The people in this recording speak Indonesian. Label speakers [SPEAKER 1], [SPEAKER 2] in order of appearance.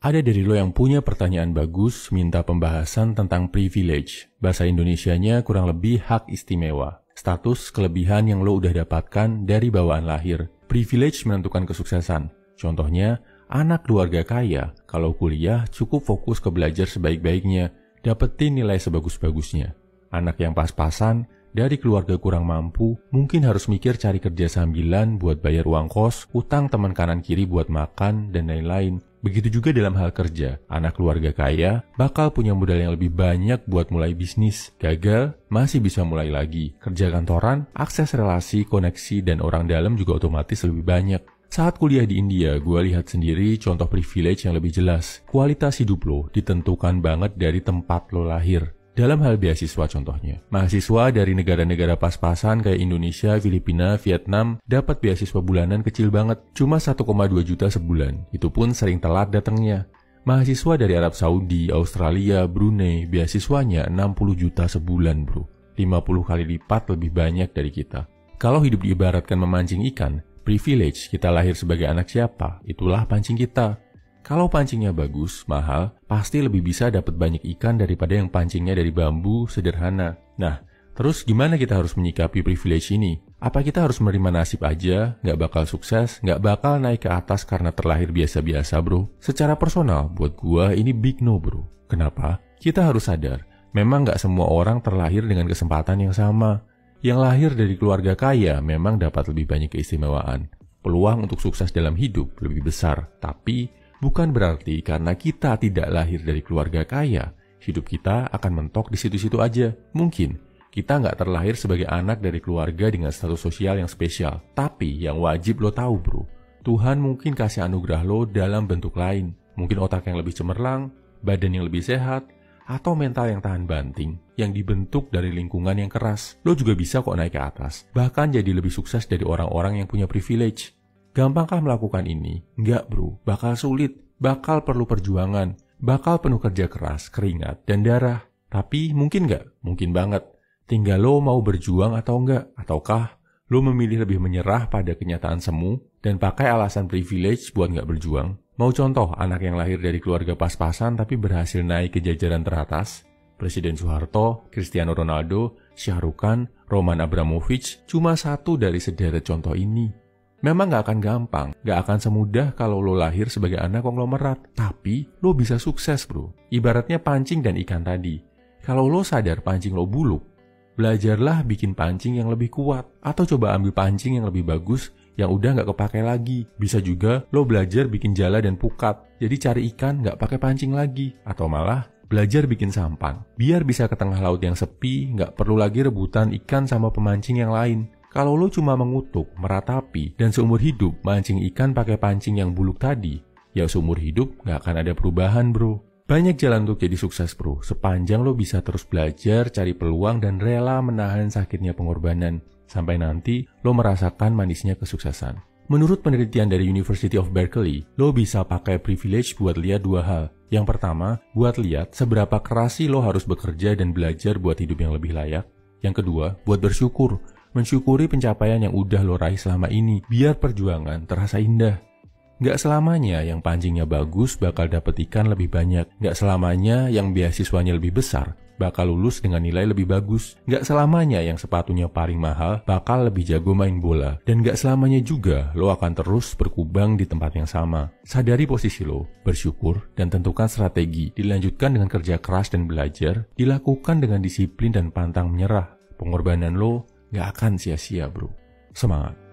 [SPEAKER 1] Ada dari lo yang punya pertanyaan bagus, minta pembahasan tentang privilege. Bahasa Indonesianya kurang lebih hak istimewa. Status kelebihan yang lo udah dapatkan dari bawaan lahir. Privilege menentukan kesuksesan. Contohnya, anak keluarga kaya, kalau kuliah cukup fokus ke belajar sebaik-baiknya, dapetin nilai sebagus-bagusnya. Anak yang pas-pasan, dari keluarga kurang mampu, mungkin harus mikir cari kerja sambilan buat bayar uang kos, utang teman kanan kiri buat makan, dan lain-lain. Begitu juga dalam hal kerja, anak keluarga kaya bakal punya modal yang lebih banyak buat mulai bisnis. Gagal, masih bisa mulai lagi. Kerja kantoran, akses relasi, koneksi, dan orang dalam juga otomatis lebih banyak. Saat kuliah di India, gue lihat sendiri contoh privilege yang lebih jelas. Kualitas hidup lo ditentukan banget dari tempat lo lahir. Dalam hal beasiswa contohnya, mahasiswa dari negara-negara pas-pasan kayak Indonesia, Filipina, Vietnam dapat beasiswa bulanan kecil banget, cuma 1,2 juta sebulan. Itu pun sering telat datangnya. Mahasiswa dari Arab Saudi, Australia, Brunei, beasiswanya 60 juta sebulan bro. 50 kali lipat lebih banyak dari kita. Kalau hidup diibaratkan memancing ikan, privilege kita lahir sebagai anak siapa, itulah pancing kita. Kalau pancingnya bagus, mahal, pasti lebih bisa dapat banyak ikan daripada yang pancingnya dari bambu sederhana. Nah, terus gimana kita harus menyikapi privilege ini? Apa kita harus menerima nasib aja, nggak bakal sukses, nggak bakal naik ke atas karena terlahir biasa-biasa bro? Secara personal, buat gua ini big no bro. Kenapa? Kita harus sadar, memang nggak semua orang terlahir dengan kesempatan yang sama. Yang lahir dari keluarga kaya memang dapat lebih banyak keistimewaan. Peluang untuk sukses dalam hidup lebih besar, tapi bukan berarti karena kita tidak lahir dari keluarga kaya, hidup kita akan mentok di situ-situ aja. Mungkin kita nggak terlahir sebagai anak dari keluarga dengan status sosial yang spesial. Tapi yang wajib lo tahu bro, Tuhan mungkin kasih anugerah lo dalam bentuk lain. Mungkin otak yang lebih cemerlang, badan yang lebih sehat, atau mental yang tahan banting, yang dibentuk dari lingkungan yang keras. Lo juga bisa kok naik ke atas, bahkan jadi lebih sukses dari orang-orang yang punya privilege. Gampangkah melakukan ini? Enggak bro, bakal sulit, bakal perlu perjuangan, bakal penuh kerja keras, keringat, dan darah. Tapi mungkin nggak? Mungkin banget. Tinggal lo mau berjuang atau enggak? Ataukah lo memilih lebih menyerah pada kenyataan semu dan pakai alasan privilege buat nggak berjuang? Mau contoh anak yang lahir dari keluarga pas-pasan tapi berhasil naik ke jajaran teratas? Presiden Soeharto, Cristiano Ronaldo, Shah Rukh Khan, Roman Abramovich cuma satu dari sederet contoh ini. Memang gak akan gampang, gak akan semudah kalau lo lahir sebagai anak konglomerat. Tapi lo bisa sukses bro. Ibaratnya pancing dan ikan tadi. Kalau lo sadar pancing lo buluk, belajarlah bikin pancing yang lebih kuat. Atau coba ambil pancing yang lebih bagus yang udah gak kepake lagi. Bisa juga lo belajar bikin jala dan pukat. Jadi cari ikan gak pakai pancing lagi. Atau malah belajar bikin sampan. Biar bisa ke tengah laut yang sepi, gak perlu lagi rebutan ikan sama pemancing yang lain. Kalau lo cuma mengutuk, meratapi, dan seumur hidup mancing ikan pakai pancing yang buluk tadi, ya seumur hidup gak akan ada perubahan bro. Banyak jalan untuk jadi sukses bro, sepanjang lo bisa terus belajar, cari peluang, dan rela menahan sakitnya pengorbanan. Sampai nanti lo merasakan manisnya kesuksesan. Menurut penelitian dari University of Berkeley, lo bisa pakai privilege buat lihat dua hal. Yang pertama, buat lihat seberapa keras sih lo harus bekerja dan belajar buat hidup yang lebih layak. Yang kedua, buat bersyukur. Mensyukuri pencapaian yang udah lo raih selama ini, biar perjuangan terasa indah. Gak selamanya yang pancingnya bagus bakal dapet ikan lebih banyak. Gak selamanya yang beasiswanya lebih besar bakal lulus dengan nilai lebih bagus. Gak selamanya yang sepatunya paling mahal bakal lebih jago main bola. Dan gak selamanya juga lo akan terus berkubang di tempat yang sama. Sadari posisi lo, bersyukur, dan tentukan strategi. Dilanjutkan dengan kerja keras dan belajar, dilakukan dengan disiplin dan pantang menyerah. Pengorbanan lo gak akan sia-sia bro. Semangat!